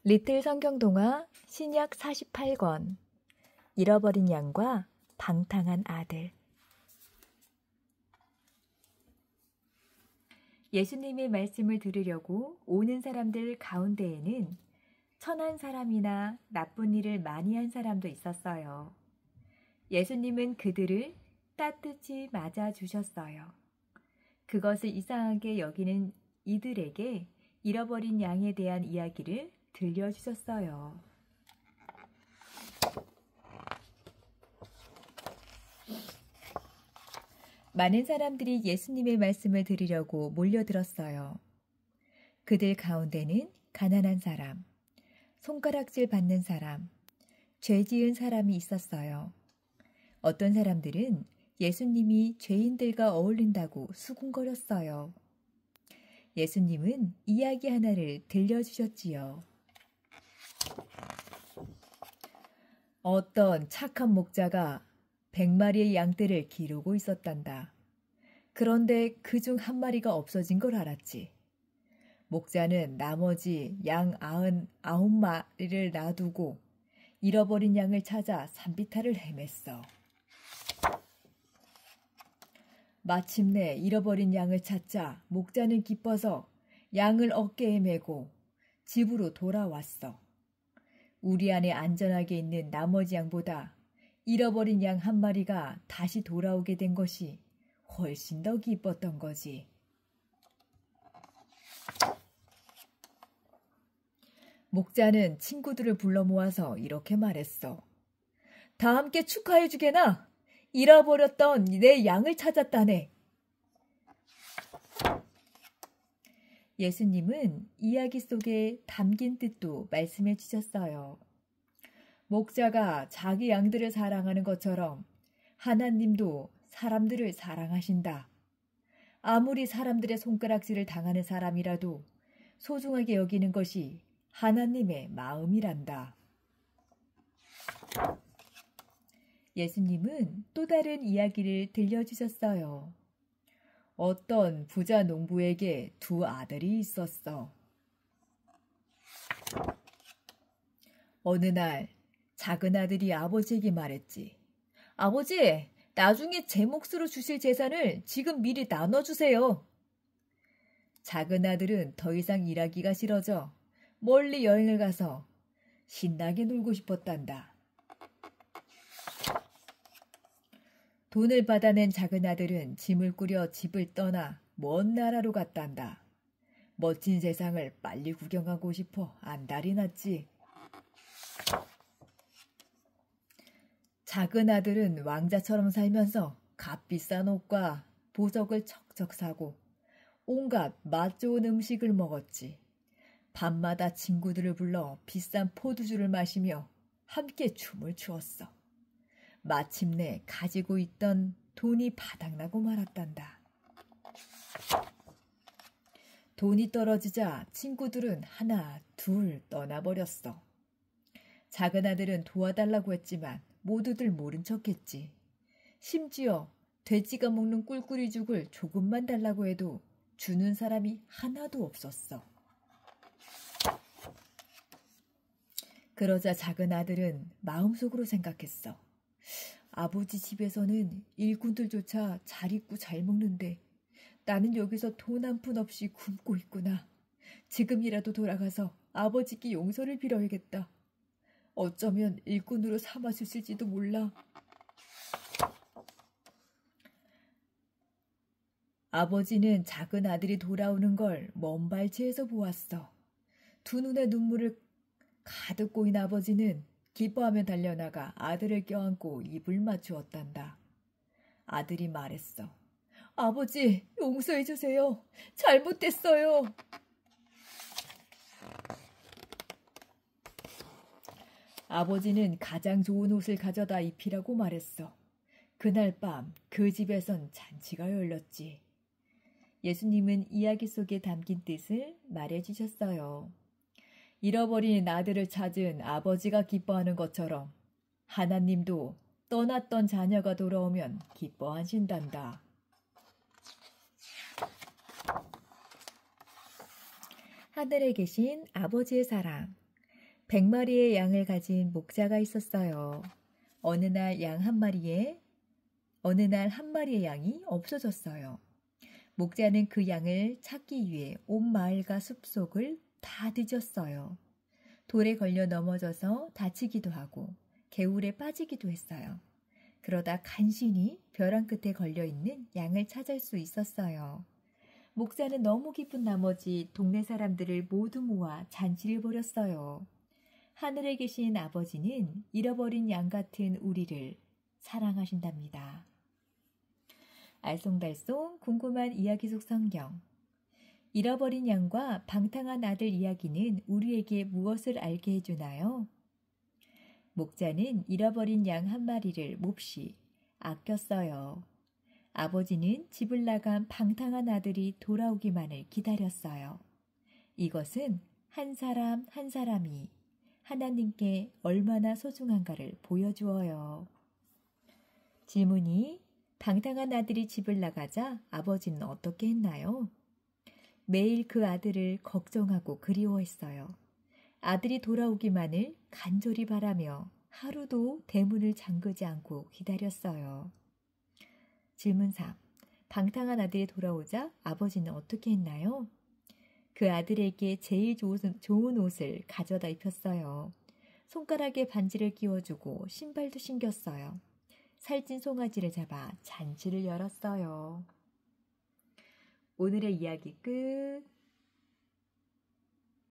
리틀 성경동화 신약 48권 잃어버린 양과 방탕한 아들. 예수님의 말씀을 들으려고 오는 사람들 가운데에는 천한 사람이나 나쁜 일을 많이 한 사람도 있었어요. 예수님은 그들을 따뜻히 맞아주셨어요. 그것을 이상하게 여기는 이들에게 잃어버린 양에 대한 이야기를 들려주셨어요. 많은 사람들이 예수님의 말씀을 들으려고 몰려들었어요. 그들 가운데는 가난한 사람, 손가락질 받는 사람, 죄 지은 사람이 있었어요. 어떤 사람들은 예수님이 죄인들과 어울린다고 수군거렸어요. 예수님은 이야기 하나를 들려주셨지요. 어떤 착한 목자가 100마리의 양떼를 기르고 있었단다. 그런데 그중 한 마리가 없어진 걸 알았지. 목자는 나머지 양 99마리를 놔두고 잃어버린 양을 찾아 산비탈을 헤맸어. 마침내 잃어버린 양을 찾자 목자는 기뻐서 양을 어깨에 메고 집으로 돌아왔어. 우리 안에 안전하게 있는 나머지 양보다 잃어버린 양 한 마리가 다시 돌아오게 된 것이 훨씬 더 기뻤던 거지. 목자는 친구들을 불러 모아서 이렇게 말했어. 다 함께 축하해 주게나. 잃어버렸던 내 양을 찾았다네. 예수님은 이야기 속에 담긴 뜻도 말씀해 주셨어요. 목자가 자기 양들을 사랑하는 것처럼 하나님도 사람들을 사랑하신다. 아무리 사람들의 손가락질을 당하는 사람이라도 소중하게 여기는 것이 하나님의 마음이란다. 예수님은 또 다른 이야기를 들려주셨어요. 어떤 부자 농부에게 두 아들이 있었어. 어느 날 작은 아들이 아버지에게 말했지. 아버지, 나중에 제 몫으로 주실 재산을 지금 미리 나눠주세요. 작은 아들은 더 이상 일하기가 싫어져 멀리 여행을 가서 신나게 놀고 싶었단다. 돈을 받아낸 작은 아들은 짐을 꾸려 집을 떠나 먼 나라로 갔단다. 멋진 세상을 빨리 구경하고 싶어 안달이 났지. 작은 아들은 왕자처럼 살면서 값비싼 옷과 보석을 척척 사고 온갖 맛 좋은 음식을 먹었지. 밤마다 친구들을 불러 비싼 포도주를 마시며 함께 춤을 추었어. 마침내 가지고 있던 돈이 바닥나고 말았단다. 돈이 떨어지자 친구들은 하나 둘 떠나버렸어. 작은 아들은 도와달라고 했지만 모두들 모른 척했지. 심지어 돼지가 먹는 꿀꿀이죽을 조금만 달라고 해도 주는 사람이 하나도 없었어. 그러자 작은 아들은 마음속으로 생각했어. 아버지 집에서는 일꾼들조차 잘 입고 잘 먹는데 나는 여기서 돈 한 푼 없이 굶고 있구나. 지금이라도 돌아가서 아버지께 용서를 빌어야겠다. 어쩌면 일꾼으로 삼아주실지도 몰라. 아버지는 작은 아들이 돌아오는 걸 먼 발치에서 보았어. 두 눈에 눈물을 가득 고인 아버지는 기뻐하며 달려나가 아들을 껴안고 입을 맞추었단다. 아들이 말했어. 아버지, 용서해 주세요. 잘못됐어요. 아버지는 가장 좋은 옷을 가져다 입히라고 말했어. 그날 밤 그 집에선 잔치가 열렸지. 예수님은 이야기 속에 담긴 뜻을 말해주셨어요. 잃어버린 아들을 찾은 아버지가 기뻐하는 것처럼 하나님도 떠났던 자녀가 돌아오면 기뻐하신단다. 하늘에 계신 아버지의 사랑. 100마리의 양을 가진 목자가 있었어요. 어느 날 한 마리의 양이 없어졌어요. 목자는 그 양을 찾기 위해 온 마을과 숲속을 다 뒤졌어요. 돌에 걸려 넘어져서 다치기도 하고 개울에 빠지기도 했어요. 그러다 간신히 벼랑 끝에 걸려있는 양을 찾을 수 있었어요. 목자는 너무 기쁜 나머지 동네 사람들을 모두 모아 잔치를 벌였어요. 하늘에 계신 아버지는 잃어버린 양 같은 우리를 사랑하신답니다. 알쏭달쏭 궁금한 이야기 속 성경. 잃어버린 양과 방탕한 아들 이야기는 우리에게 무엇을 알게 해주나요? 목자는 잃어버린 양 한 마리를 몹시 아꼈어요. 아버지는 집을 나간 방탕한 아들이 돌아오기만을 기다렸어요. 이것은 한 사람 한 사람이 하나님께 얼마나 소중한가를 보여주어요. 질문이 방탕한 아들이 집을 나가자 아버지는 어떻게 했나요? 매일 그 아들을 걱정하고 그리워했어요. 아들이 돌아오기만을 간절히 바라며 하루도 대문을 잠그지 않고 기다렸어요. 질문 3. 방탕한 아들이 돌아오자 아버지는 어떻게 했나요? 그 아들에게 제일 좋은 옷을 가져다 입혔어요. 손가락에 반지를 끼워주고 신발도 신겼어요. 살찐 송아지를 잡아 잔치를 열었어요. 오늘의 이야기 끝.